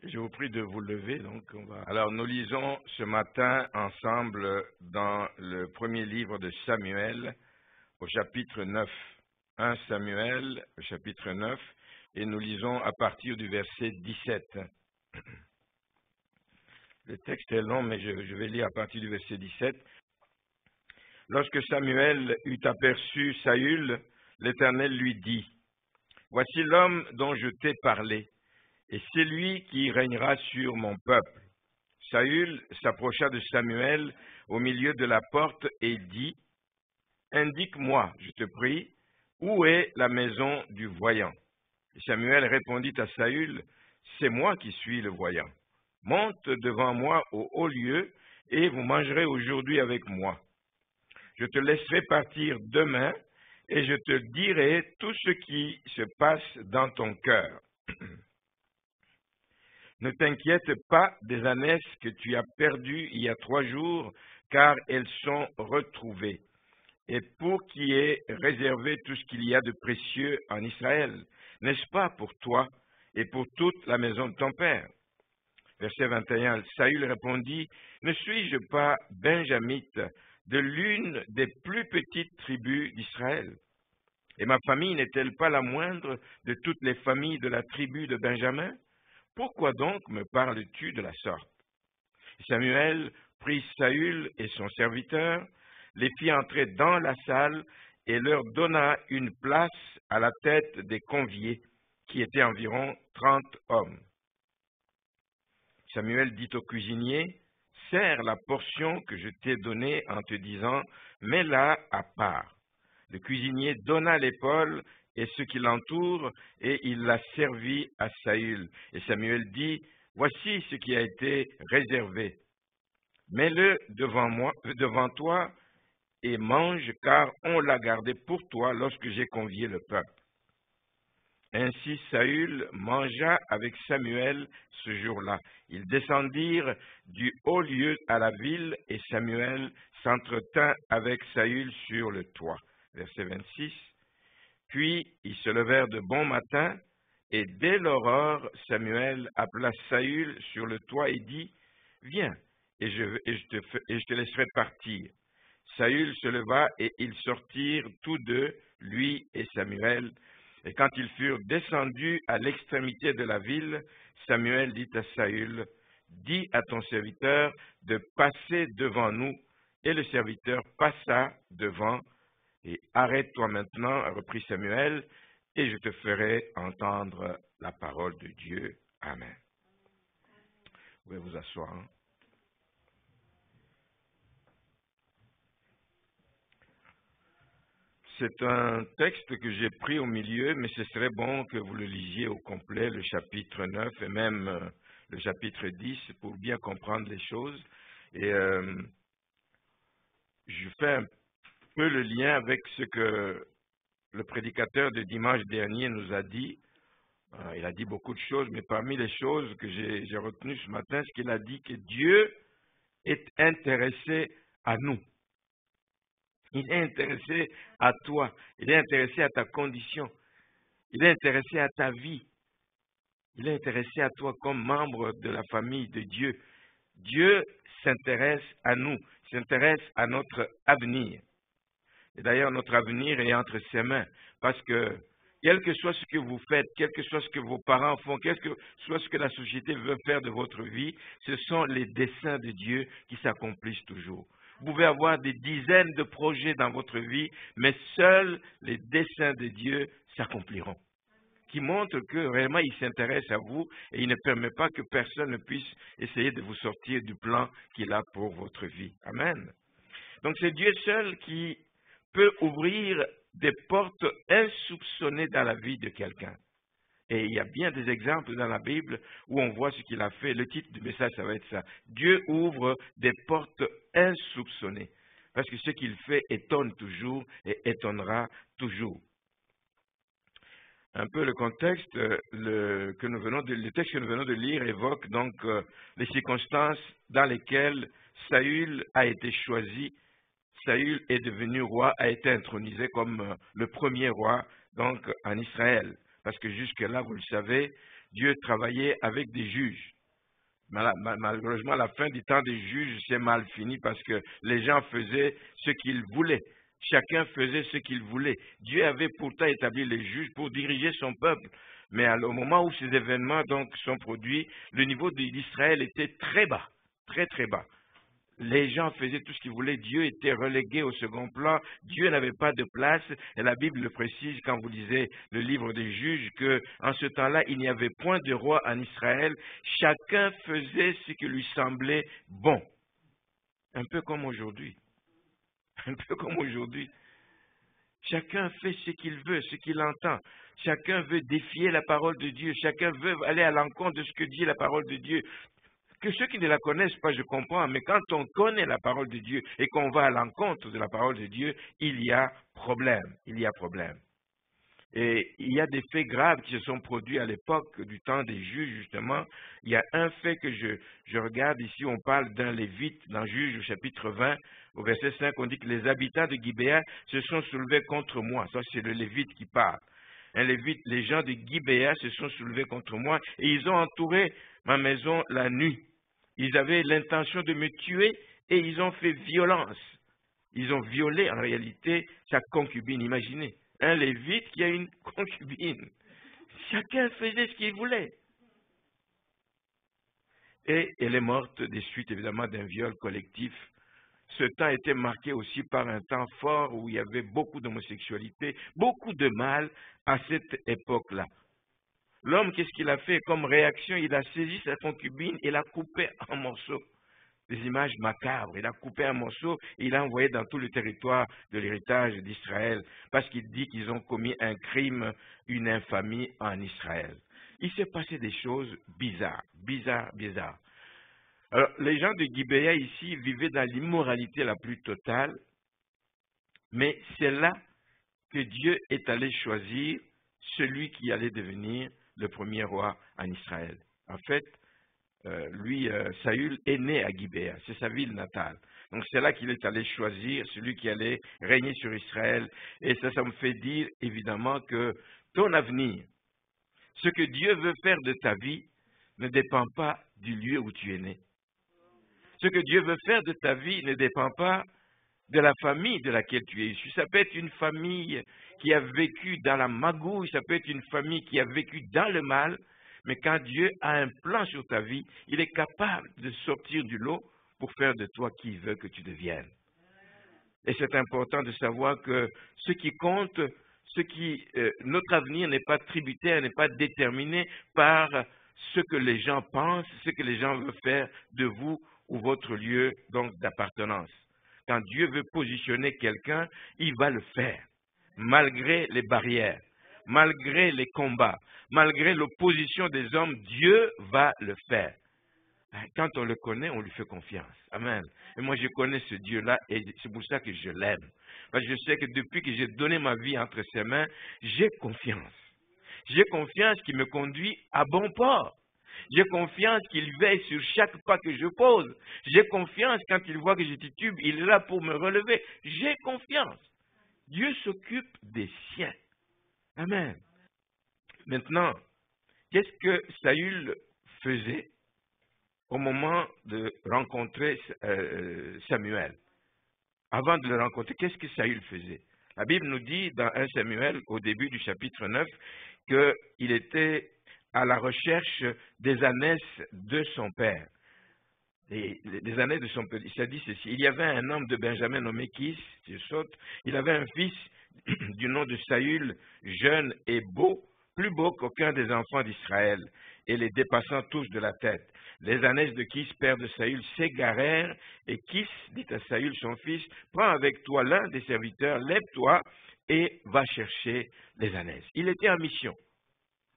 Je vous prie de vous lever. Alors, nous lisons ce matin ensemble dans le premier livre de Samuel, au chapitre 9. 1 Samuel, au chapitre 9, et nous lisons à partir du verset 17. Le texte est long, mais je vais lire à partir du verset 17. Lorsque Samuel eut aperçu Saül, l'Éternel lui dit, « Voici l'homme dont je t'ai parlé, et c'est lui qui régnera sur mon peuple. » Saül s'approcha de Samuel au milieu de la porte et dit, « Indique-moi, je te prie, où est la maison du voyant ?» Et Samuel répondit à Saül, « C'est moi qui suis le voyant. Monte devant moi au haut lieu, et vous mangerez aujourd'hui avec moi. Je te laisserai partir demain, et je te dirai tout ce qui se passe dans ton cœur. Ne t'inquiète pas des ânesses que tu as perdues il y a 3 jours, car elles sont retrouvées. Et pour qui est réservé tout ce qu'il y a de précieux en Israël, n'est-ce pas pour toi et pour toute la maison de ton père? » Verset 21, Saül répondit, « Ne suis-je pas benjamite de l'une des plus petites tribus d'Israël? Et ma famille n'est-elle pas la moindre de toutes les familles de la tribu de Benjamin? Pourquoi donc me parles-tu de la sorte? » Samuel prit Saül et son serviteur, les fit entrer dans la salle et leur donna une place à la tête des conviés, qui étaient environ 30 hommes. Samuel dit au cuisinier, « Sers la portion que je t'ai donnée en te disant, mets-la à part. » Le cuisinier donna l'épaule et ce qui l'entoure, et il la servit à Saül. Et Samuel dit, « Voici ce qui a été réservé. Mets-le devant toi et mange, car on l'a gardé pour toi lorsque j'ai convié le peuple. » Ainsi Saül mangea avec Samuel ce jour-là. Ils descendirent du haut lieu à la ville, et Samuel s'entretint avec Saül sur le toit. Verset 26. Puis ils se levèrent de bon matin, et dès l'aurore, Samuel appela Saül sur le toit et dit, « Viens, et je te laisserai partir. » Saül se leva, et ils sortirent tous deux, lui et Samuel. Et quand ils furent descendus à l'extrémité de la ville, Samuel dit à Saül, « Dis à ton serviteur de passer devant nous. » Et le serviteur passa devant. Et « Arrête-toi maintenant, reprit Samuel, et je te ferai entendre la parole de Dieu. Amen. » Vous pouvez vous asseoir. C'est un texte que j'ai pris au milieu, mais ce serait bon que vous le lisiez au complet, le chapitre 9 et même le chapitre 10, pour bien comprendre les choses. Et je fais un peu le lien avec ce que le prédicateur de dimanche dernier nous a dit. Il a dit beaucoup de choses, mais parmi les choses que j'ai retenues ce matin, c'est qu'il a dit que Dieu est intéressé à nous. Il est intéressé à toi. Il est intéressé à ta condition. Il est intéressé à ta vie. Il est intéressé à toi comme membre de la famille de Dieu. Dieu s'intéresse à nous, s'intéresse à notre avenir. Et d'ailleurs, notre avenir est entre ses mains. Parce que, quel que soit ce que vous faites, quel que soit ce que vos parents font, quel que soit ce que la société veut faire de votre vie, ce sont les desseins de Dieu qui s'accomplissent toujours. Vous pouvez avoir des dizaines de projets dans votre vie, mais seuls les desseins de Dieu s'accompliront. Qui montrent que réellement il s'intéresse à vous et il ne permet pas que personne ne puisse essayer de vous sortir du plan qu'il a pour votre vie. Amen. Donc c'est Dieu seul qui peut ouvrir des portes insoupçonnées dans la vie de quelqu'un. Et il y a bien des exemples dans la Bible où on voit ce qu'il a fait. Le titre du message, ça va être ça. Dieu ouvre des portes insoupçonnées. Parce que ce qu'il fait étonne toujours et étonnera toujours. Un peu le contexte, le texte que nous venons de lire évoque donc les circonstances dans lesquelles Saül a été choisi. Saül est devenu roi, a été intronisé comme le premier roi donc en Israël. Parce que jusque-là, vous le savez, Dieu travaillait avec des juges. Malheureusement, à la fin du temps des juges, c'est mal fini parce que les gens faisaient ce qu'ils voulaient. Chacun faisait ce qu'il voulait. Dieu avait pourtant établi les juges pour diriger son peuple. Mais au moment où ces événements donc sont produits, le niveau d'Israël était très bas, très très bas. Les gens faisaient tout ce qu'ils voulaient. Dieu était relégué au second plan. Dieu n'avait pas de place. Et la Bible le précise quand vous lisez le livre des Juges qu'en ce temps-là, il n'y avait point de roi en Israël. Chacun faisait ce qui lui semblait bon. Un peu comme aujourd'hui. Un peu comme aujourd'hui. Chacun fait ce qu'il veut, ce qu'il entend. Chacun veut défier la parole de Dieu. Chacun veut aller à l'encontre de ce que dit la parole de Dieu. Que ceux qui ne la connaissent pas, je comprends, mais quand on connaît la parole de Dieu et qu'on va à l'encontre de la parole de Dieu, il y a problème. Il y a problème. Et il y a des faits graves qui se sont produits à l'époque du temps des juges, justement. Il y a un fait que je regarde ici, on parle d'un Lévite, dans Juges au chapitre 20, au verset 5, on dit que les habitants de Gibéa se sont soulevés contre moi. Ça, c'est le Lévite qui parle. Un Lévite, les gens de Gibéa se sont soulevés contre moi et ils ont entouré ma maison la nuit. Ils avaient l'intention de me tuer et ils ont fait violence. Ils ont violé en réalité sa concubine, imaginez. Un Lévite qui a une concubine. Chacun faisait ce qu'il voulait. Et elle est morte des suites, évidemment, d'un viol collectif. Ce temps était marqué aussi par un temps fort où il y avait beaucoup d'homosexualité, beaucoup de mal à cette époque-là. L'homme, qu'est-ce qu'il a fait comme réaction? Il a saisi sa concubine et l'a coupée en morceaux. Des images macabres. Il a coupé un morceau et il l'a envoyé dans tout le territoire de l'héritage d'Israël parce qu'il dit qu'ils ont commis un crime, une infamie en Israël. Il s'est passé des choses bizarres. Alors, les gens de Gibéa ici vivaient dans l'immoralité la plus totale, mais c'est là que Dieu est allé choisir celui qui allait devenir le premier roi en Israël. En fait, Saül est né à Gibéa, c'est sa ville natale. Donc c'est là qu'il est allé choisir celui qui allait régner sur Israël. Et ça me fait dire évidemment que ton avenir, ce que Dieu veut faire de ta vie, ne dépend pas du lieu où tu es né. Ce que Dieu veut faire de ta vie ne dépend pas de la famille de laquelle tu es issu. Ça peut être une famille qui a vécu dans la magouille, ça peut être une famille qui a vécu dans le mal, mais quand Dieu a un plan sur ta vie, il est capable de sortir du lot pour faire de toi qui il veut que tu deviennes. Et c'est important de savoir que ce qui compte, notre avenir n'est pas tributaire, n'est pas déterminé par ce que les gens pensent, ce que les gens veulent faire de vous ou votre lieu donc d'appartenance. Quand Dieu veut positionner quelqu'un, il va le faire, malgré les barrières, malgré les combats, malgré l'opposition des hommes, Dieu va le faire. Quand on le connaît, on lui fait confiance. Amen. Et moi, je connais ce Dieu-là et c'est pour ça que je l'aime. Parce que je sais que depuis que j'ai donné ma vie entre ses mains, j'ai confiance. J'ai confiance qu'il me conduit à bon port. J'ai confiance qu'il veille sur chaque pas que je pose. J'ai confiance quand il voit que je titube, il est là pour me relever. J'ai confiance. Dieu s'occupe des siens. Amen. Maintenant, qu'est-ce que Saül faisait au moment de rencontrer Samuel? Avant de le rencontrer, qu'est-ce que Saül faisait? La Bible nous dit dans 1 Samuel, au début du chapitre 9, qu'il était à la recherche des ânesses de son père. Les ânesses de son père. Il s'est dit ceci: il y avait un homme de Benjamin nommé Kis, il avait un fils du nom de Saül, jeune et beau, plus beau qu'aucun des enfants d'Israël, et les dépassant tous de la tête. Les ânesses de Kis, père de Saül, s'égarèrent, et Kis dit à Saül, son fils: prends avec toi l'un des serviteurs, lève-toi et va chercher les ânesses. Il était en mission,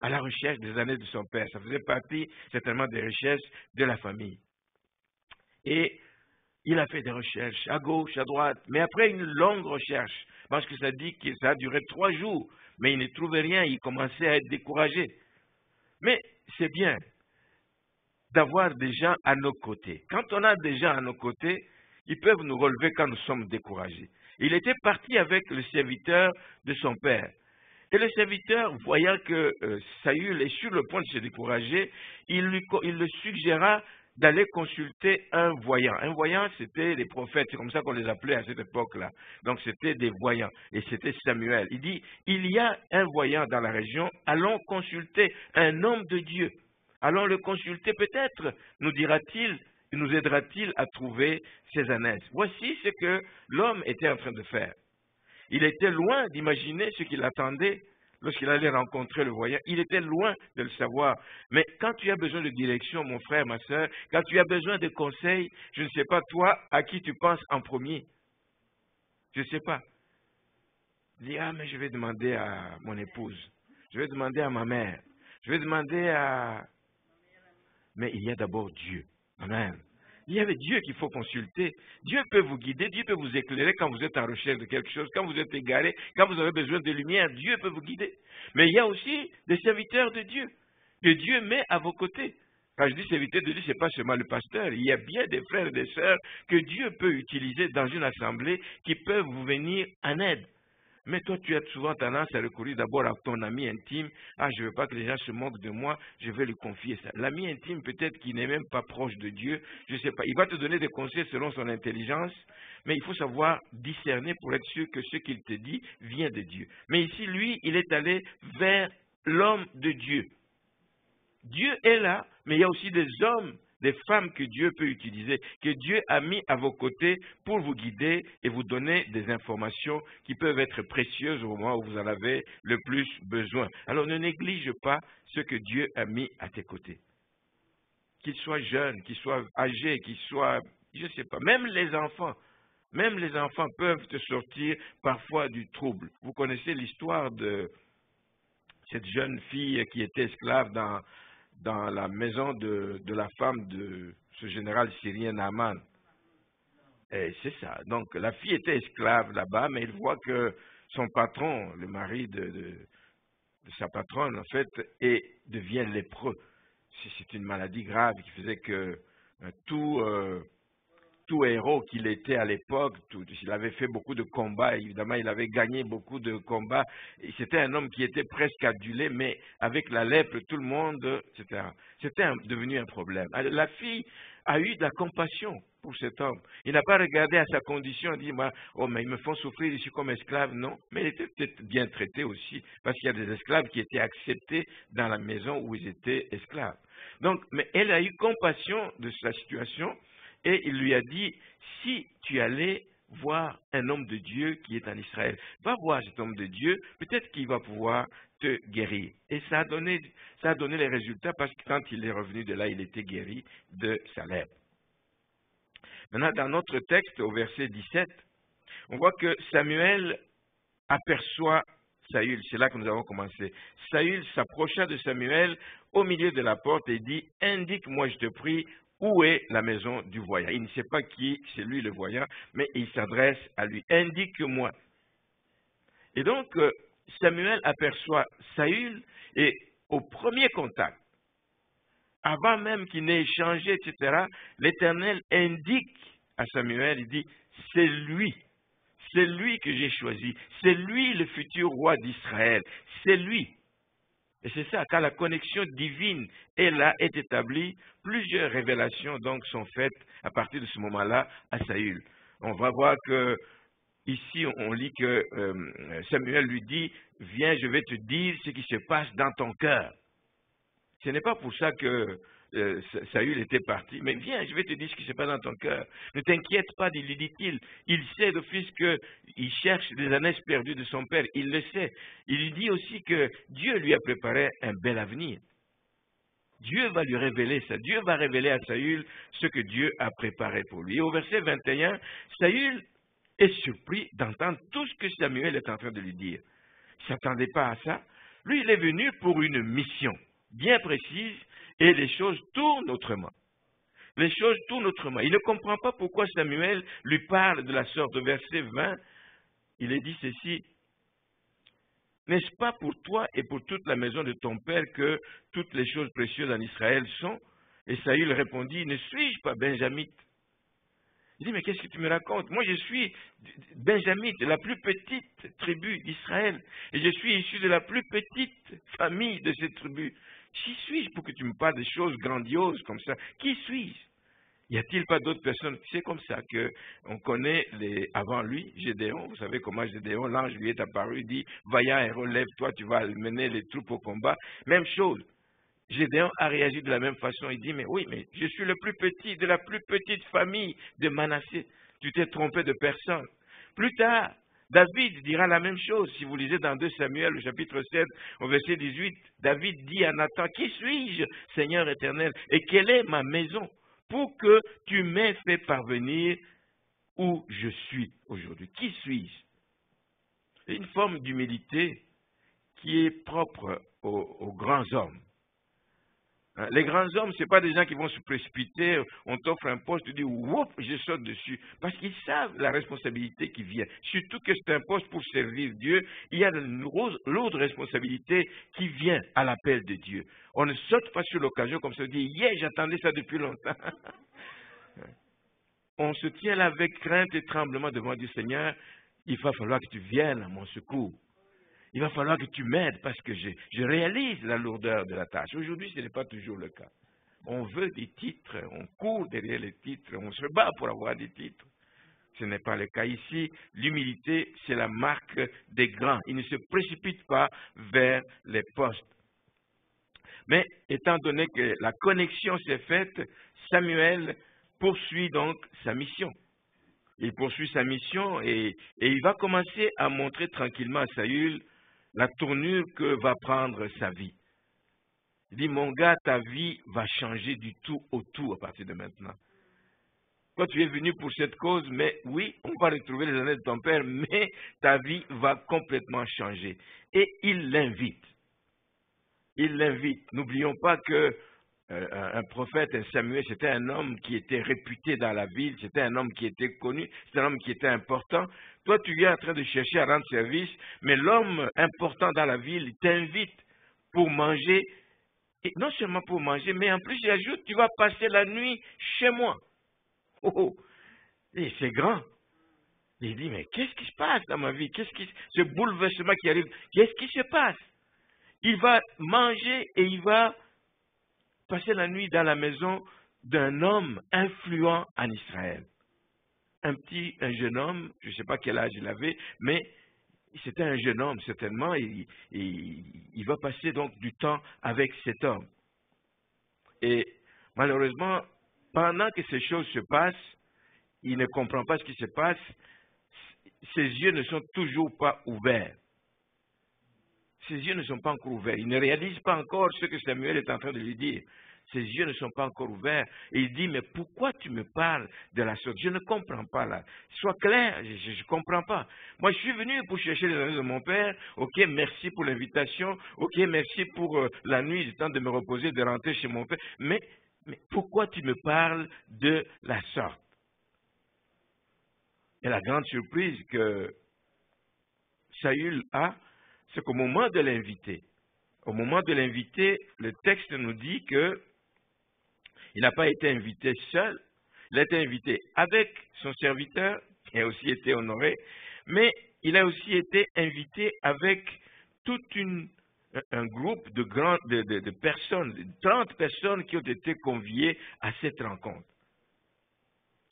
à la recherche des ânesses de son père. Ça faisait partie certainement des richesses de la famille. Et il a fait des recherches à gauche, à droite, mais après une longue recherche, parce que ça dit que ça a duré 3 jours, mais il ne trouvait rien, il commençait à être découragé. Mais c'est bien d'avoir des gens à nos côtés. Quand on a des gens à nos côtés, ils peuvent nous relever quand nous sommes découragés. Il était parti avec le serviteur de son père. Et le serviteur, voyant que Saül est sur le point de se décourager, il le suggéra d'aller consulter un voyant. Un voyant, c'était les prophètes, c'est comme ça qu'on les appelait à cette époque-là. Donc c'était des voyants, et c'était Samuel. Il dit, il y a un voyant dans la région, allons consulter un homme de Dieu. Allons le consulter, peut-être, nous dira-t-il, nous aidera-t-il à trouver ses ânesse. Voici ce que l'homme était en train de faire. Il était loin d'imaginer ce qu'il attendait lorsqu'il allait rencontrer le voyant. Il était loin de le savoir. Mais quand tu as besoin de direction, mon frère, ma soeur, quand tu as besoin de conseils, je ne sais pas toi à qui tu penses en premier. Je ne sais pas. Dis, ah, mais je vais demander à mon épouse. Je vais demander à ma mère. Je vais demander à... Mais il y a d'abord Dieu. Amen. Il y avait Dieu qu'il faut consulter. Dieu peut vous guider, Dieu peut vous éclairer quand vous êtes en recherche de quelque chose, quand vous êtes égaré, quand vous avez besoin de lumière, Dieu peut vous guider. Mais il y a aussi des serviteurs de Dieu, que Dieu met à vos côtés. Quand je dis serviteur de Dieu, ce n'est pas seulement le pasteur. Il y a bien des frères et des sœurs que Dieu peut utiliser dans une assemblée qui peuvent vous venir en aide. Mais toi, tu as souvent tendance à recourir d'abord à ton ami intime. Ah, je ne veux pas que les gens se moquent de moi, je vais lui confier ça. L'ami intime, peut-être qu'il n'est même pas proche de Dieu, je ne sais pas. Il va te donner des conseils selon son intelligence, mais il faut savoir discerner pour être sûr que ce qu'il te dit vient de Dieu. Mais ici, lui, il est allé vers l'homme de Dieu. Dieu est là, mais il y a aussi des hommes, des femmes que Dieu peut utiliser, que Dieu a mis à vos côtés pour vous guider et vous donner des informations qui peuvent être précieuses au moment où vous en avez le plus besoin. Alors ne néglige pas ce que Dieu a mis à tes côtés. Qu'ils soient jeunes, qu'ils soient âgés, qu'ils soient, je ne sais pas, même les enfants peuvent te sortir parfois du trouble. Vous connaissez l'histoire de cette jeune fille qui était esclave dans la maison de la femme de ce général syrien Naaman. Et c'est ça. Donc la fille était esclave là-bas, mais il voit que son patron, le mari de sa patronne, en fait, devient lépreux. C'est une maladie grave qui faisait que tout héros qu'il était à l'époque, il avait fait beaucoup de combats, évidemment, il avait gagné beaucoup de combats. C'était un homme qui était presque adulé, mais avec la lèpre, tout le monde, etc. C'était devenu un problème. Alors, la fille a eu de la compassion pour cet homme. Il n'a pas regardé à sa condition et dit, oh, mais ils me font souffrir ici comme esclave. Non, mais il était peut-être bien traité aussi, parce qu'il y a des esclaves qui étaient acceptés dans la maison où ils étaient esclaves. Donc, mais elle a eu compassion de sa situation. Et il lui a dit, si tu allais voir un homme de Dieu qui est en Israël, va voir cet homme de Dieu, peut-être qu'il va pouvoir te guérir. Et ça a donné les résultats parce que quand il est revenu de là, il était guéri de sa lèpre. Maintenant, dans notre texte, au verset 17, on voit que Samuel aperçoit Saül. C'est là que nous avons commencé. Saül s'approcha de Samuel au milieu de la porte et dit, indique-moi, je te prie, où est la maison du voyant? Il ne sait pas qui c'est lui le voyant, mais il s'adresse à lui. Indique-moi. Et donc, Samuel aperçoit Saül et au premier contact, avant même qu'il n'ait échangé, etc., l'Éternel indique à Samuel, il dit, c'est lui que j'ai choisi, c'est lui le futur roi d'Israël, c'est lui. Et c'est ça, quand la connexion divine est là, est établie, plusieurs révélations donc sont faites à partir de ce moment-là à Saül. On va voir que ici on lit que Samuel lui dit, viens, je vais te dire ce qui se passe dans ton cœur. Ce n'est pas pour ça que Saül était parti, mais viens, je vais te dire ce qui se passe dans ton cœur. Ne t'inquiète pas, lui dit-il. Il sait d'office qu'il cherche les ânesses perdues de son père, il le sait. Il lui dit aussi que Dieu lui a préparé un bel avenir. Dieu va lui révéler ça. Dieu va révéler à Saül ce que Dieu a préparé pour lui. Et au verset 21, Saül est surpris d'entendre tout ce que Samuel est en train de lui dire. Il ne s'attendait pas à ça. Lui, il est venu pour une mission bien précise et les choses tournent autrement. Les choses tournent autrement. Il ne comprend pas pourquoi Samuel lui parle de la sorte. Au verset 20, il est dit ceci. N'est-ce pas pour toi et pour toute la maison de ton père que toutes les choses précieuses en Israël sont? Et Saül répondit, ne suis-je pas benjamite? Il dit, mais qu'est-ce que tu me racontes? Moi, je suis benjamite, de la plus petite tribu d'Israël. Et je suis issu de la plus petite famille de cette tribu. Qui suis-je pour que tu me parles des choses grandioses comme ça? Qui suis-je? Y a-t-il pas d'autres personnes? C'est comme ça qu'on connaît avant lui, Gédéon. Vous savez comment Gédéon, l'ange lui est apparu, dit, vaillant et relève-toi, tu vas mener les troupes au combat. Même chose. Gédéon a réagi de la même façon. Il dit, mais oui, mais je suis le plus petit de la plus petite famille de Manassé. Tu t'es trompé de personne. Plus tard, David dira la même chose. Si vous lisez dans 2 Samuel, au chapitre 7, au verset 18, David dit à Nathan, qui suis-je, Seigneur éternel, et quelle est ma maison pour que tu m'aies fait parvenir où je suis aujourd'hui? Qui suis-je? Une forme d'humilité qui est propre aux grands hommes. Les grands hommes, ce n'est pas des gens qui vont se précipiter, on t'offre un poste, tu dis, whoop, je saute dessus. Parce qu'ils savent la responsabilité qui vient. Surtout que c'est un poste pour servir Dieu, il y a l'autre responsabilité qui vient à l'appel de Dieu. On ne saute pas sur l'occasion comme ça, on dit, yeah, j'attendais ça depuis longtemps. On se tient là avec crainte et tremblement devant Dieu, Seigneur, il va falloir que tu viennes à mon secours. Il va falloir que tu m'aides parce que je réalise la lourdeur de la tâche. Aujourd'hui, ce n'est pas toujours le cas. On veut des titres, on court derrière les titres, on se bat pour avoir des titres. Ce n'est pas le cas ici. L'humilité, c'est la marque des grands. Ils ne se précipitent pas vers les postes. Mais étant donné que la connexion s'est faite, Samuel poursuit donc sa mission. Il poursuit sa mission et il va commencer à montrer tranquillement à Saül la tournure que va prendre sa vie. Il dit, mon gars, ta vie va changer du tout au tout à partir de maintenant. Toi, tu es venu pour cette cause, mais oui, on va retrouver les années de ton père, mais ta vie va complètement changer. Et il l'invite. Il l'invite. N'oublions pas que un prophète, un Samuel, c'était un homme qui était réputé dans la ville, c'était un homme qui était connu, c'était un homme qui était important. Toi, tu es en train de chercher à rendre service, mais l'homme important dans la ville t'invite pour manger, et non seulement pour manger, mais en plus, il ajoute, tu vas passer la nuit chez moi. Oh, oh. Et c'est grand. Il dit, mais qu'est-ce qui se passe dans ma vie? Ce bouleversement qui arrive, qu'est-ce qui se passe? Il va manger et il va passer la nuit dans la maison d'un homme influent en Israël. Un jeune homme, je ne sais pas quel âge il avait, mais c'était un jeune homme certainement, et il va passer donc du temps avec cet homme. Et malheureusement, pendant que ces choses se passent, il ne comprend pas ce qui se passe, ses yeux ne sont toujours pas ouverts. Ses yeux ne sont pas encore ouverts. Il ne réalise pas encore ce que Samuel est en train de lui dire. Ses yeux ne sont pas encore ouverts. Et il dit, mais pourquoi tu me parles de la sorte? Je ne comprends pas là. Sois clair, je ne comprends pas. Moi, je suis venu pour chercher les années de mon père. Ok, merci pour l'invitation. Ok, merci pour la nuit, j'ai le temps de me reposer, de rentrer chez mon père. Mais pourquoi tu me parles de la sorte? Et la grande surprise que Saül a, c'est qu'au moment de l'inviter, le texte nous dit que il n'a pas été invité seul, il a été invité avec son serviteur, qui a aussi été honoré, mais il a aussi été invité avec tout un groupe de personnes, 30 personnes qui ont été conviées à cette rencontre.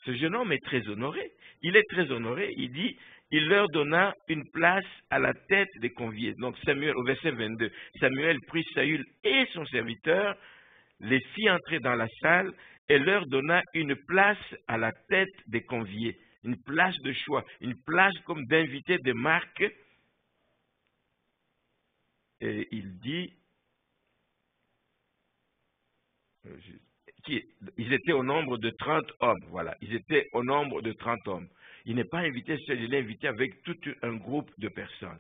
Ce jeune homme est très honoré. Il est très honoré. Il dit, il leur donna une place à la tête des conviés. Donc Samuel, au verset 22, Samuel prit Saül et son serviteur, les fit entrer dans la salle et leur donna une place à la tête des conviés. Une place de choix, une place comme d'invité de marque. Et il dit, ils étaient au nombre de 30 hommes, voilà, ils étaient au nombre de 30 hommes. Il n'est pas invité seul, il est invité avec tout un groupe de personnes.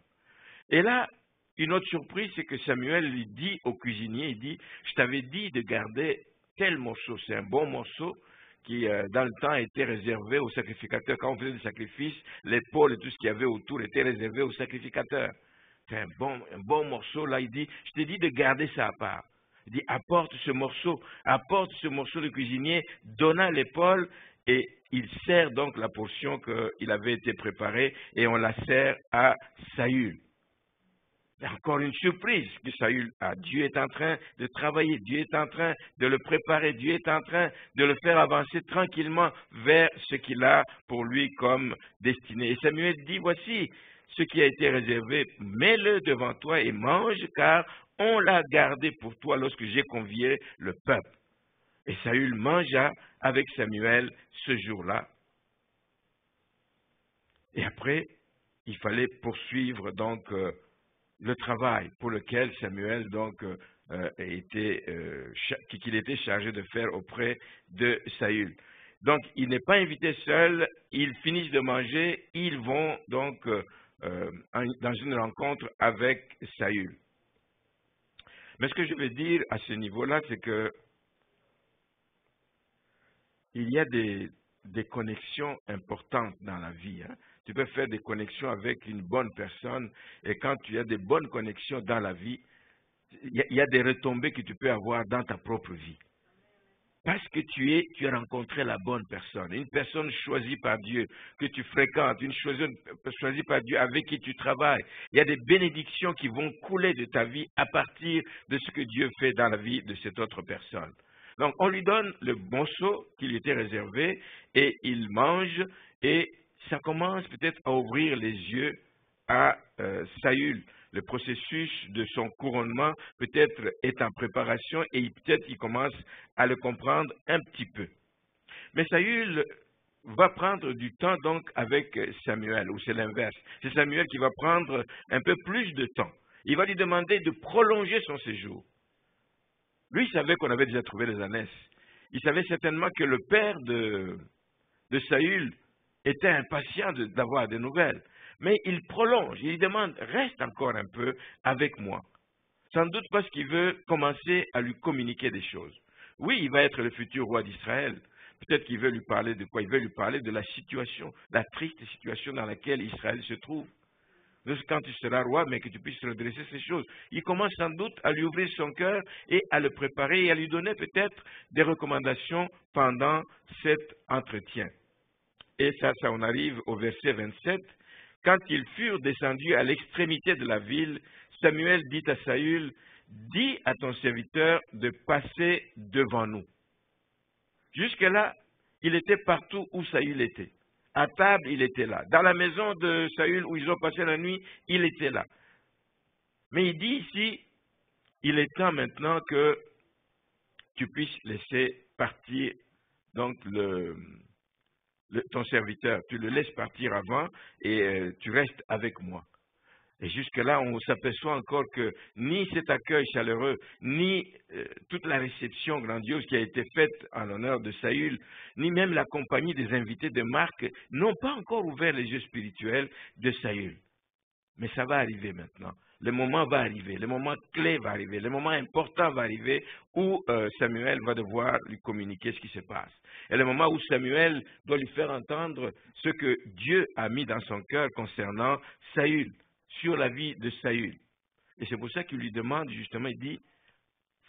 Et là, une autre surprise, c'est que Samuel lui dit au cuisinier, il dit, je t'avais dit de garder tel morceau, c'est un bon morceau qui, dans le temps, était réservé aux sacrificateurs. Quand on faisait des sacrifices, l'épaule et tout ce qu'il y avait autour était réservé aux sacrificateurs. C'est un bon morceau, là, il dit, je t'ai dit de garder ça à part. Il dit, apporte ce morceau de cuisinier, donna l'épaule, et il sert donc la portion qu'il avait été préparée, et on la sert à Saül. Encore une surprise que Saül a. Dieu est en train de travailler, Dieu est en train de le préparer, Dieu est en train de le faire avancer tranquillement vers ce qu'il a pour lui comme destinée. Et Samuel dit, voici ce qui a été réservé, mets-le devant toi et mange, car on l'a gardé pour toi lorsque j'ai convié le peuple. Et Saül mangea avec Samuel ce jour-là. Et après, il fallait poursuivre donc le travail pour lequel Samuel donc qu'il était chargé de faire auprès de Saül. Donc, il n'est pas invité seul, ils finissent de manger, ils vont donc dans une rencontre avec Saül. Mais ce que je veux dire à ce niveau-là, c'est que il y a des connexions importantes dans la vie. Hein. Tu peux faire des connexions avec une bonne personne et quand tu as des bonnes connexions dans la vie, il y a des retombées que tu peux avoir dans ta propre vie. Parce que tu as rencontré la bonne personne, une personne choisie par Dieu, que tu fréquentes, une choisie par Dieu avec qui tu travailles. Il y a des bénédictions qui vont couler de ta vie à partir de ce que Dieu fait dans la vie de cette autre personne. Donc, on lui donne le morceau qui lui était réservé et il mange et ça commence peut-être à ouvrir les yeux à Saül. Le processus de son couronnement peut-être est en préparation et peut-être il commence à le comprendre un petit peu. Mais Saül va prendre du temps donc avec Samuel, ou c'est l'inverse. C'est Samuel qui va prendre un peu plus de temps. Il va lui demander de prolonger son séjour. Lui, il savait qu'on avait déjà trouvé les ânesses. Il savait certainement que le père de Saül était impatient d'avoir des nouvelles. Mais il prolonge, il demande, reste encore un peu avec moi. Sans doute parce qu'il veut commencer à lui communiquer des choses. Oui, il va être le futur roi d'Israël. Peut-être qu'il veut lui parler de quoi? Il veut lui parler de la situation, la triste situation dans laquelle Israël se trouve. Quand tu seras roi, mais que tu puisses redresser ces choses. Il commence sans doute à lui ouvrir son cœur et à le préparer et à lui donner peut-être des recommandations pendant cet entretien. Et ça, on arrive au verset 27. Quand ils furent descendus à l'extrémité de la ville, Samuel dit à Saül, « Dis à ton serviteur de passer devant nous. » Jusque-là, il était partout où Saül était. À table, il était là. Dans la maison de Saül où ils ont passé la nuit, il était là. Mais il dit ici, il est temps maintenant que tu puisses laisser partir donc ton serviteur. Tu le laisses partir avant et tu restes avec moi. Et jusque-là, on s'aperçoit encore que ni cet accueil chaleureux, ni toute la réception grandiose qui a été faite en l'honneur de Saül, ni même la compagnie des invités de Marc, n'ont pas encore ouvert les yeux spirituels de Saül. Mais ça va arriver maintenant. Le moment va arriver, le moment clé va arriver, le moment important va arriver où Samuel va devoir lui communiquer ce qui se passe. Et le moment où Samuel doit lui faire entendre ce que Dieu a mis dans son cœur concernant Saül, sur la vie de Saül. Et c'est pour ça qu'il lui demande justement, il dit,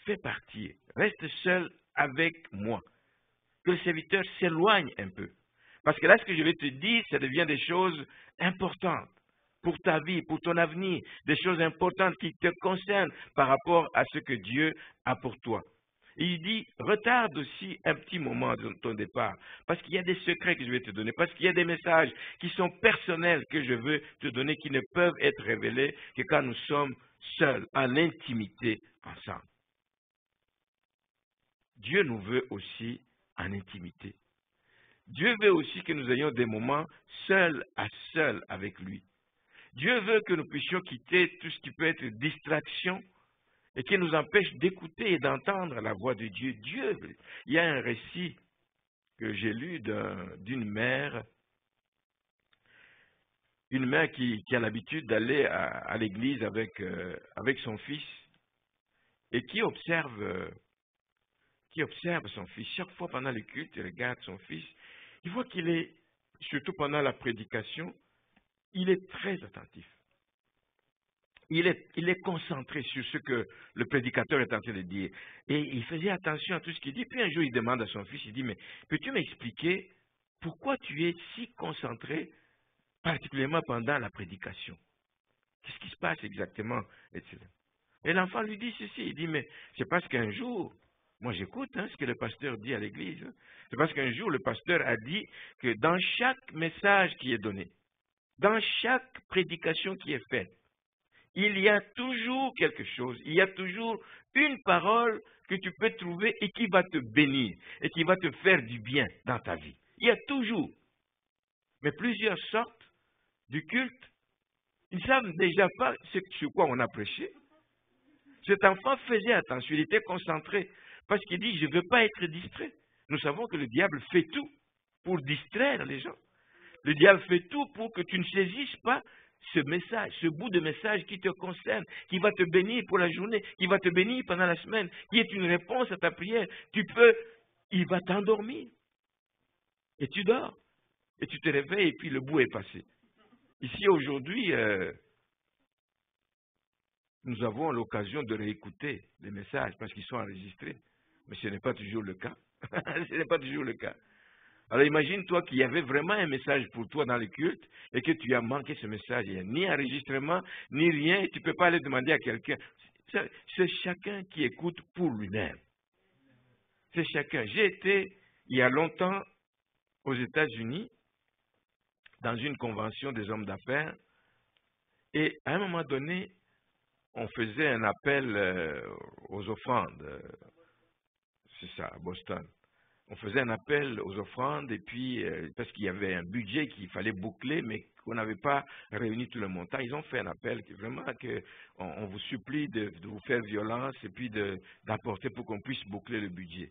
fais partir, reste seul avec moi. Que le serviteur s'éloigne un peu. Parce que là, ce que je vais te dire, ça devient des choses importantes pour ta vie, pour ton avenir, des choses importantes qui te concernent par rapport à ce que Dieu a pour toi. Et il dit, retarde aussi un petit moment de ton départ, parce qu'il y a des secrets que je vais te donner, parce qu'il y a des messages qui sont personnels que je veux te donner, qui ne peuvent être révélés que quand nous sommes seuls, en intimité ensemble. Dieu nous veut aussi en intimité. Dieu veut aussi que nous ayons des moments seul à seul avec lui. Dieu veut que nous puissions quitter tout ce qui peut être distraction et qui nous empêche d'écouter et d'entendre la voix de Dieu. Il y a un récit que j'ai lu d'une mère, qui a l'habitude d'aller à l'église avec son fils et qui observe son fils. Chaque fois pendant le culte, il regarde son fils, il voit qu'il est, surtout pendant la prédication, il est très attentif. il est concentré sur ce que le prédicateur est en train de dire. Et il faisait attention à tout ce qu'il dit. Puis un jour, il demande à son fils, il dit, mais peux-tu m'expliquer pourquoi tu es si concentré, particulièrement pendant la prédication? Qu'est-ce qui se passe exactement, etc. Et l'enfant lui dit ceci, il dit, mais c'est parce qu'un jour, moi j'écoute ce que le pasteur dit à l'église, c'est parce qu'un jour le pasteur a dit que dans chaque message qui est donné, dans chaque prédication qui est faite, il y a toujours quelque chose, il y a toujours une parole que tu peux trouver et qui va te bénir et qui va te faire du bien dans ta vie. Il y a toujours. Mais plusieurs sortent du culte, ils ne savent déjà pas sur quoi on a prêché. Cet enfant faisait attention, il était concentré parce qu'il dit, je ne veux pas être distrait. Nous savons que le diable fait tout pour distraire les gens. Le diable fait tout pour que tu ne saisisses pas ce message, ce bout de message qui te concerne, qui va te bénir pour la journée, qui va te bénir pendant la semaine, qui est une réponse à ta prière. Il va t'endormir. Et tu dors. Et tu te réveilles et puis le bout est passé. Ici aujourd'hui, nous avons l'occasion de réécouter les messages parce qu'ils sont enregistrés. Mais ce n'est pas toujours le cas. Ce n'est pas toujours le cas. Alors imagine-toi qu'il y avait vraiment un message pour toi dans le culte et que tu as manqué ce message. Il n'y a ni enregistrement, ni rien, et tu ne peux pas aller demander à quelqu'un. C'est chacun qui écoute pour lui-même. C'est chacun. J'ai été, il y a longtemps, aux États-Unis, dans une convention des hommes d'affaires, et à un moment donné, on faisait un appel aux offrandes. C'est ça, à Boston. On faisait un appel aux offrandes et puis, parce qu'il y avait un budget qu'il fallait boucler, mais qu'on n'avait pas réuni tout le montant, ils ont fait un appel vraiment on vous supplie de vous faire violence et puis d'apporter pour qu'on puisse boucler le budget.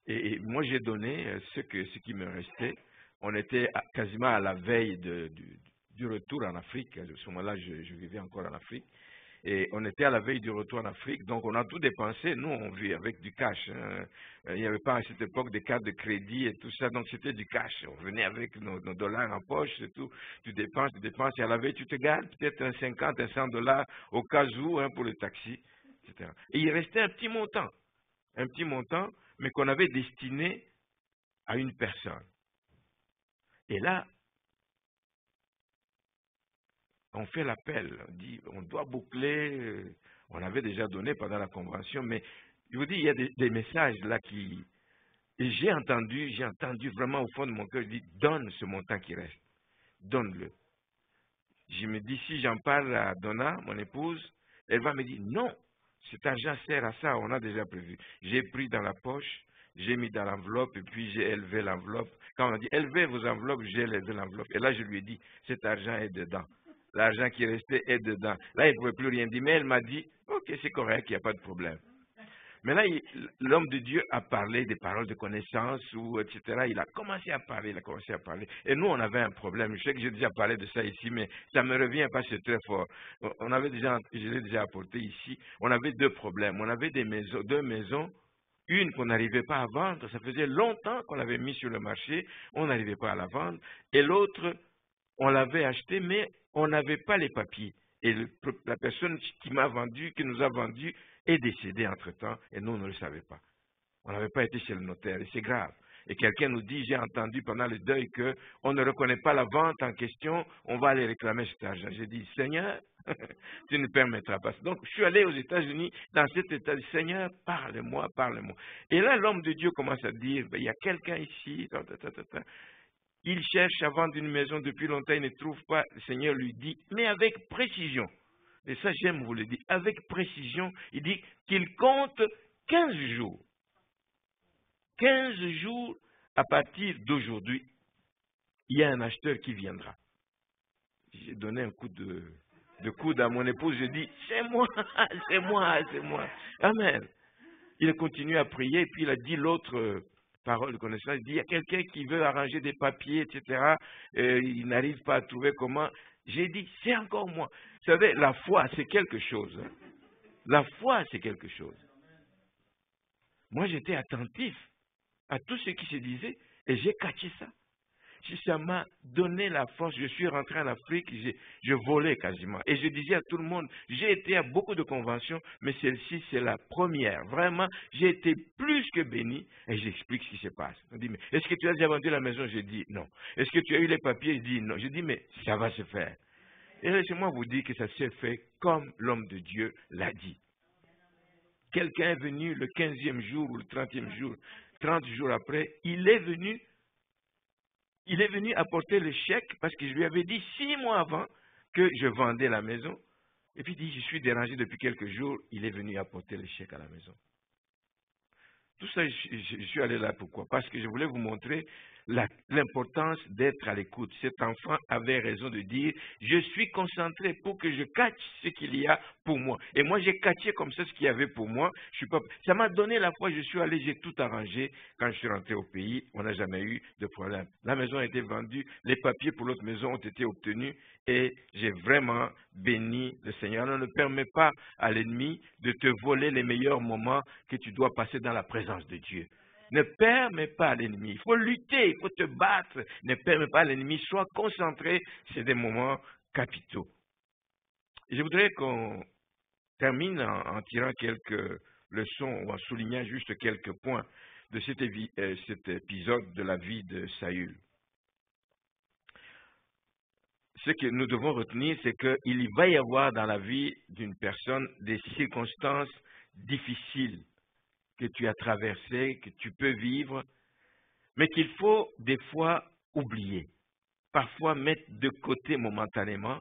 Et moi, j'ai donné ce qui me restait. On était quasiment à la veille du retour en Afrique. À ce moment-là, je vivais encore en Afrique. Et on était à la veille du retour en Afrique, donc on a tout dépensé. Nous, on vit avec du cash. Il n'y avait pas à cette époque de cartes de crédit et tout ça, donc c'était du cash. On venait avec nos dollars en poche et tout. Tu dépenses, et à la veille, tu te gardes peut-être un 50, un 100 dollars au cas où pour le taxi, etc. Et il restait un petit montant, mais qu'on avait destiné à une personne. Et là, on fait l'appel, on dit on doit boucler, on avait déjà donné pendant la convention, mais je vous dis, il y a des messages là qui... Et j'ai entendu vraiment au fond de mon cœur, je dis, donne ce montant qui reste, donne-le. Je me dis, si j'en parle à Donna, mon épouse, elle va me dire, non, cet argent sert à ça, on a déjà prévu. J'ai pris dans la poche, j'ai mis dans l'enveloppe et puis j'ai élevé l'enveloppe. Quand on dit, élevez vos enveloppes, j'ai élevé l'enveloppe. Et là, je lui ai dit, cet argent est dedans. L'argent qui restait est dedans. Là, il ne pouvait plus rien dire, mais elle m'a dit, ok, c'est correct, il n'y a pas de problème. Mais là, l'homme de Dieu a parlé des paroles de connaissance, etc. Il a commencé à parler, Et nous, on avait un problème. Je sais que j'ai déjà parlé de ça ici, mais ça me revient parce que c'est très fort. Je l'ai déjà apporté ici. On avait deux problèmes. On avait deux maisons. Une qu'on n'arrivait pas à vendre. Ça faisait longtemps qu'on l'avait mis sur le marché. On n'arrivait pas à la vendre. Et l'autre, on l'avait acheté, mais on n'avait pas les papiers. Et la personne qui nous a vendu, est décédée entre-temps, et nous, on ne le savait pas. On n'avait pas été chez le notaire, et c'est grave. Et quelqu'un nous dit, j'ai entendu pendant le deuil qu'on ne reconnaît pas la vente en question, on va aller réclamer cet argent. J'ai dit, Seigneur, tu ne permettras pas. Donc, je suis allé aux États-Unis dans cet état, Seigneur, parle-moi. Et là, l'homme de Dieu commence à dire, il y a quelqu'un ici, il cherche à vendre une maison depuis longtemps, il ne trouve pas. Le Seigneur lui dit, mais avec précision. Et ça, j'aime vous le dire, avec précision, il dit qu'il compte 15 jours. 15 jours à partir d'aujourd'hui, il y a un acheteur qui viendra. J'ai donné un coup de coude à mon épouse, je dis, c'est moi. Amen. Il a continué à prier, et puis il a dit l'autre parole de connaissance, il dit, il y a quelqu'un qui veut arranger des papiers, etc. Il n'arrive pas à trouver comment. J'ai dit, c'est encore moi. Vous savez, la foi, c'est quelque chose. La foi, c'est quelque chose. Moi, j'étais attentif à tout ce qui se disait et j'ai catché ça. Ça m'a donné la force. Je suis rentré en Afrique, je volais quasiment. Et je disais à tout le monde, j'ai été à beaucoup de conventions, mais celle-ci, c'est la première. Vraiment, j'ai été plus que béni. Et j'explique ce qui se passe. On dit, mais est-ce que tu as déjà vendu la maison? Je dis non. Est-ce que tu as eu les papiers? Je dis non. Je dis, mais ça va se faire. Et laissez-moi vous dire que ça s'est fait comme l'homme de Dieu l'a dit. Quelqu'un est venu le 15e jour ou le 30e jour, 30 jours après, il est venu apporter le chèque parce que je lui avais dit 6 mois avant que je vendais la maison. Et puis il dit, je suis dérangé depuis quelques jours, il est venu apporter le chèque à la maison. Tout ça, je suis allé là pourquoi? Parce que je voulais vous montrer l'importance d'être à l'écoute. Cet enfant avait raison de dire, je suis concentré pour que je catch ce qu'il y a pour moi. Et moi, j'ai catché comme ça ce qu'il y avait pour moi. Ça m'a donné la foi, je suis allé, j'ai tout arrangé. Quand je suis rentré au pays, on n'a jamais eu de problème. La maison a été vendue, les papiers pour l'autre maison ont été obtenus et j'ai vraiment béni le Seigneur. On ne permet pas à l'ennemi de te voler les meilleurs moments que tu dois passer dans la présence de Dieu. Ne permets pas à l'ennemi. Il faut lutter, il faut te battre. Ne permets pas à l'ennemi. Sois concentré. C'est des moments capitaux. Et je voudrais qu'on termine en tirant quelques leçons ou en soulignant juste quelques points de cet épisode de la vie de Saül. Ce que nous devons retenir, c'est qu'il va y avoir dans la vie d'une personne des circonstances difficiles que tu as traversées, que tu peux vivre, mais qu'il faut des fois oublier, parfois mettre de côté momentanément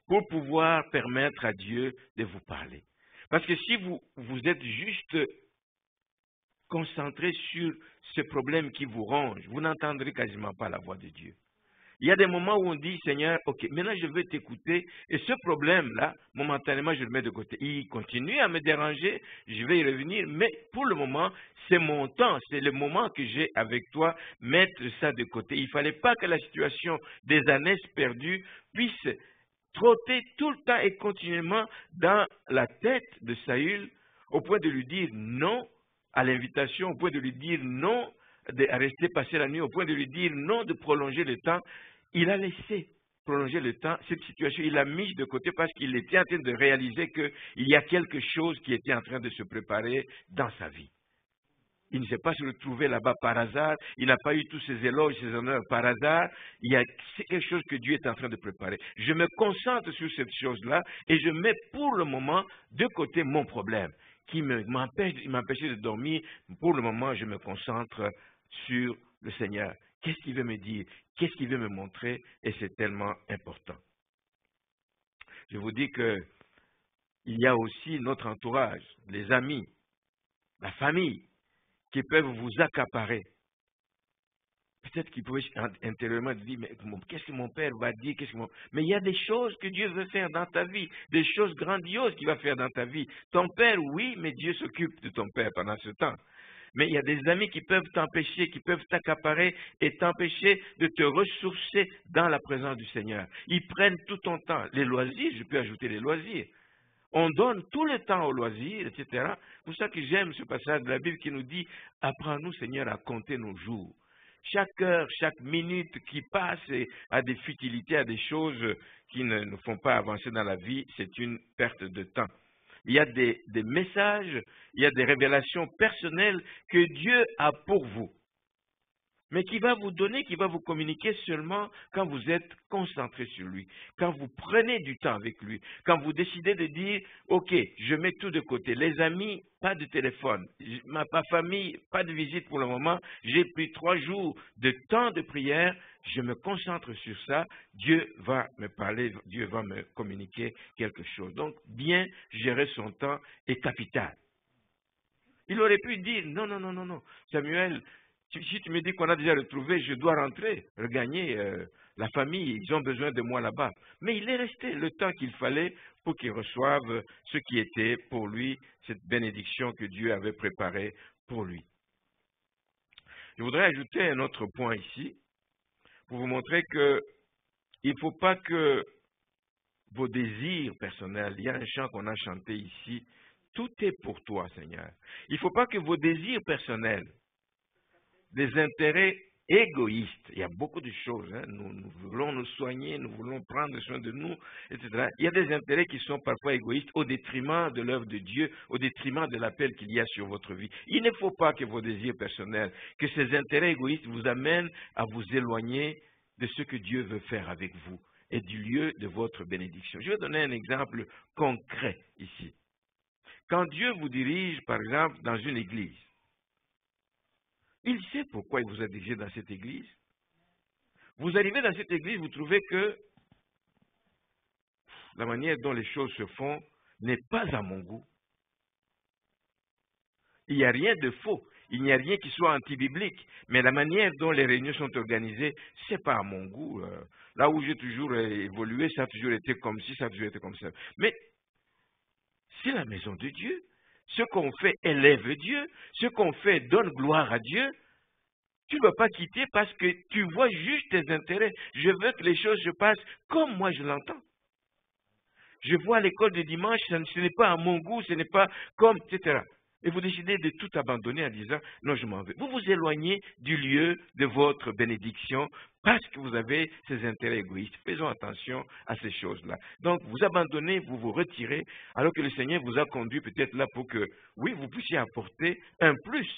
pour pouvoir permettre à Dieu de vous parler. Parce que si vous êtes juste concentré sur ce problème qui vous ronge, vous n'entendrez quasiment pas la voix de Dieu. Il y a des moments où on dit, Seigneur, ok, maintenant je veux t'écouter, et ce problème-là, momentanément, je le mets de côté. Il continue à me déranger, je vais y revenir, mais pour le moment, c'est mon temps, c'est le moment que j'ai avec toi, mettre ça de côté. Il ne fallait pas que la situation des années perdues puisse trotter tout le temps et continuellement dans la tête de Saül, au point de lui dire non à l'invitation, au point de lui dire non de rester passer la nuit, au point de lui dire non de prolonger le temps. Il a laissé prolonger le temps, cette situation, il l'a mise de côté parce qu'il était en train de réaliser qu'il y a quelque chose qui était en train de se préparer dans sa vie. Il ne s'est pas se retrouvé là-bas par hasard, il n'a pas eu tous ses éloges, ses honneurs par hasard, c'est quelque chose que Dieu est en train de préparer. Je me concentre sur cette chose-là et je mets pour le moment de côté mon problème qui m'empêchait de dormir. Pour le moment, je me concentre sur le Seigneur. Qu'est-ce qu'il veut me dire? Qu'est-ce qu'il veut me montrer? Et c'est tellement important. Je vous dis qu'il y a aussi notre entourage, les amis, la famille, qui peuvent vous accaparer. Peut-être qu'ils pouvaient intérieurement dire, mais qu'est-ce que mon père va dire? Mais il y a des choses que Dieu veut faire dans ta vie, des choses grandioses qu'il va faire dans ta vie. Ton père, oui, mais Dieu s'occupe de ton père pendant ce temps. Mais il y a des amis qui peuvent t'empêcher, qui peuvent t'accaparer et t'empêcher de te ressourcer dans la présence du Seigneur. Ils prennent tout ton temps. Les loisirs, je peux ajouter les loisirs. On donne tout le temps aux loisirs, etc. C'est pour ça que j'aime ce passage de la Bible qui nous dit « Apprends-nous, Seigneur, à compter nos jours ». Chaque heure, chaque minute qui passe à des futilités, à des choses qui ne nous font pas avancer dans la vie, c'est une perte de temps. Il y a des messages, il y a des révélations personnelles que Dieu a pour vous, mais qui va vous donner, qui va vous communiquer seulement quand vous êtes concentré sur lui, quand vous prenez du temps avec lui, quand vous décidez de dire, ok, je mets tout de côté. Les amis, pas de téléphone, ma famille, pas de visite pour le moment, j'ai pris 3 jours de temps de prière, je me concentre sur ça, Dieu va me parler, Dieu va me communiquer quelque chose. Donc, bien gérer son temps est capital. Il aurait pu dire, non, Samuel, si tu me dis qu'on a déjà retrouvé, je dois rentrer, regagner la famille, ils ont besoin de moi là-bas. Mais il est resté le temps qu'il fallait pour qu'il reçoive ce qui était pour lui, cette bénédiction que Dieu avait préparée pour lui. Je voudrais ajouter un autre point ici, pour vous montrer qu'il ne faut pas que vos désirs personnels, il y a un chant qu'on a chanté ici, tout est pour toi, Seigneur. Il ne faut pas que vos désirs personnels, des intérêts égoïste. Il y a beaucoup de choses. Hein. Nous voulons nous soigner, nous voulons prendre soin de nous, etc. Il y a des intérêts qui sont parfois égoïstes au détriment de l'œuvre de Dieu, au détriment de l'appel qu'il y a sur votre vie. Il ne faut pas que vos désirs personnels, que ces intérêts égoïstes vous amènent à vous éloigner de ce que Dieu veut faire avec vous et du lieu de votre bénédiction. Je vais donner un exemple concret ici. Quand Dieu vous dirige, par exemple, dans une église, il sait pourquoi il vous a dirigé dans cette église. Vous arrivez dans cette église, vous trouvez que la manière dont les choses se font n'est pas à mon goût. Il n'y a rien de faux. Il n'y a rien qui soit anti-biblique. Mais la manière dont les réunions sont organisées, ce n'est pas à mon goût. Là où j'ai toujours évolué, ça a toujours été comme ci, ça a toujours été comme ça. Mais c'est la maison de Dieu. Ce qu'on fait élève Dieu. Ce qu'on fait donne gloire à Dieu. Tu ne vas pas quitter parce que tu vois juste tes intérêts. Je veux que les choses se passent comme moi je l'entends. Je vois l'école de dimanche, ce n'est pas à mon goût, ce n'est pas comme, etc. Et vous décidez de tout abandonner en disant, non, je m'en vais. Vous vous éloignez du lieu de votre bénédiction parce que vous avez ces intérêts égoïstes. Faisons attention à ces choses-là. Donc, vous abandonnez, vous vous retirez, alors que le Seigneur vous a conduit peut-être là pour que, oui, vous puissiez apporter un plus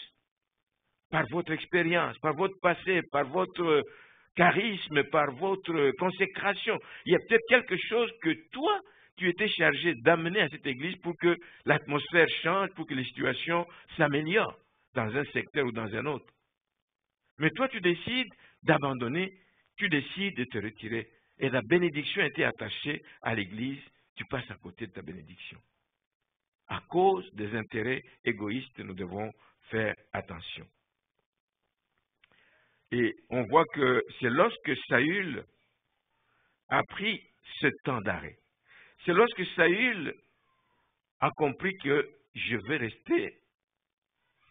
par votre expérience, par votre passé, par votre charisme, par votre consécration. Il y a peut-être quelque chose que toi, tu étais chargé d'amener à cette église pour que l'atmosphère change, pour que les situations s'améliorent dans un secteur ou dans un autre. Mais toi, tu décides d'abandonner, tu décides de te retirer. Et la bénédiction était attachée à l'église, tu passes à côté de ta bénédiction. À cause des intérêts égoïstes, nous devons faire attention. Et on voit que c'est lorsque Saül a pris ce temps d'arrêt. C'est lorsque Saül a compris que je vais rester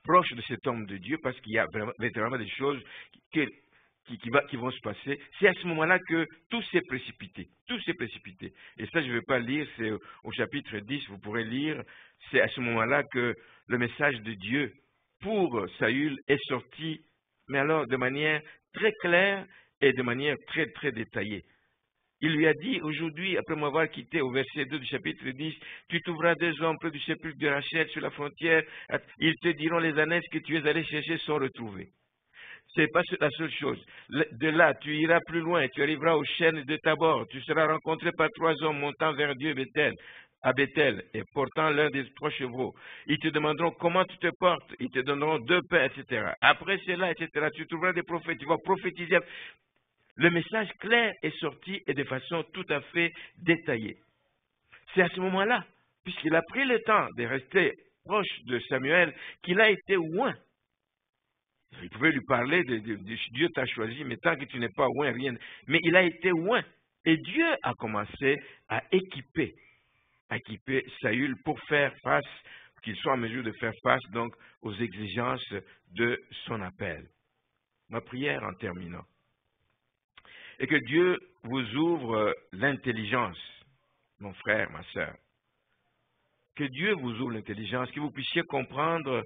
proche de cet homme de Dieu parce qu'il y a vraiment des choses qui vont se passer. C'est à ce moment-là que tout s'est précipité. Tout s'est précipité. Et ça, je ne vais pas lire, c'est au chapitre 10, vous pourrez lire. C'est à ce moment-là que le message de Dieu pour Saül est sorti, mais alors de manière très claire et de manière très, très détaillée. Il lui a dit, aujourd'hui, après m'avoir quitté au verset 2 du chapitre 10, tu trouveras deux hommes près du sépulcre de Rachel sur la frontière. Ils te diront les ânesses que tu es allé chercher sont retrouvées. Ce n'est pas la seule chose. De là, tu iras plus loin, tu arriveras aux chênes de Tabor. Tu seras rencontré par trois hommes montant vers Dieu à Bethel et portant l'un des trois chevaux. Ils te demanderont comment tu te portes. Ils te donneront 2 pains, etc. Après cela, etc., tu trouveras des prophètes. Tu vas prophétiser. Le message clair est sorti et de façon tout à fait détaillée. C'est à ce moment-là, puisqu'il a pris le temps de rester proche de Samuel, qu'il a été oint. Il pouvait lui parler de Dieu t'a choisi, mais tant que tu n'es pas oint, rien. Mais il a été oint. Et Dieu a commencé à équiper Saül pour faire face, qu'il soit en mesure de faire face donc aux exigences de son appel. Ma prière en terminant. Et que Dieu vous ouvre l'intelligence, mon frère, ma sœur. Que Dieu vous ouvre l'intelligence, que vous puissiez comprendre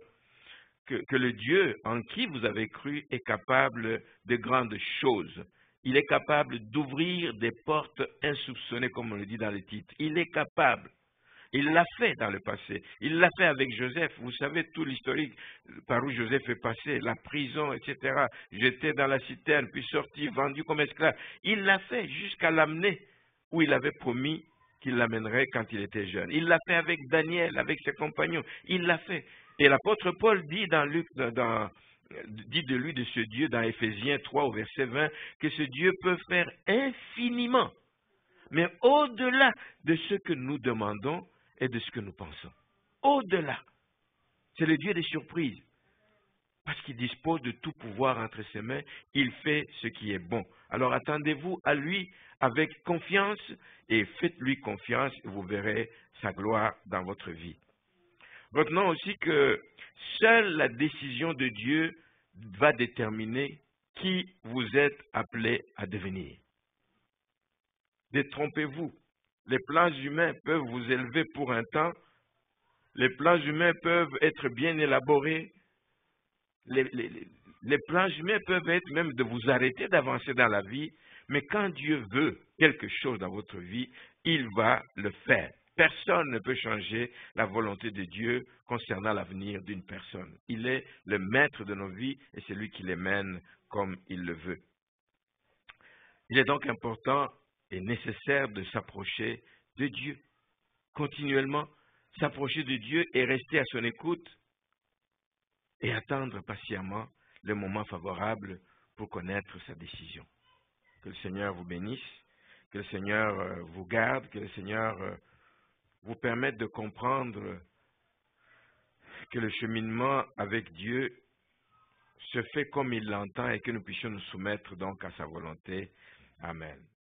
que le Dieu en qui vous avez cru est capable de grandes choses. Il est capable d'ouvrir des portes insoupçonnées, comme on le dit dans le titre. Il est capable. Il l'a fait dans le passé. Il l'a fait avec Joseph. Vous savez tout l'historique par où Joseph est passé, la prison, etc. Jeté dans la citerne, puis sorti, vendu comme esclave. Il l'a fait jusqu'à l'amener où il avait promis qu'il l'amènerait quand il était jeune. Il l'a fait avec Daniel, avec ses compagnons. Il l'a fait. Et l'apôtre Paul dit dit de lui, de ce Dieu, dans Éphésiens 3 au verset 20, que ce Dieu peut faire infiniment, mais au-delà de ce que nous demandons et de ce que nous pensons. Au-delà. C'est le Dieu des surprises. Parce qu'il dispose de tout pouvoir entre ses mains, il fait ce qui est bon. Alors attendez-vous à lui avec confiance et faites-lui confiance et vous verrez sa gloire dans votre vie. Retenons aussi que seule la décision de Dieu va déterminer qui vous êtes appelé à devenir. Détrompez-vous. Les plans humains peuvent vous élever pour un temps. Les plans humains peuvent être bien élaborés. Les plans humains peuvent être même de vous arrêter d'avancer dans la vie, mais quand Dieu veut quelque chose dans votre vie, il va le faire. Personne ne peut changer la volonté de Dieu concernant l'avenir d'une personne. Il est le maître de nos vies et c'est lui qui les mène comme il le veut. Il est donc important et nécessaire de s'approcher de Dieu. Continuellement, s'approcher de Dieu et rester à son écoute et attendre patiemment le moment favorable pour connaître sa décision. Que le Seigneur vous bénisse, que le Seigneur vous garde, que le Seigneur vous permette de comprendre que le cheminement avec Dieu se fait comme il l'entend et que nous puissions nous soumettre donc à sa volonté. Amen.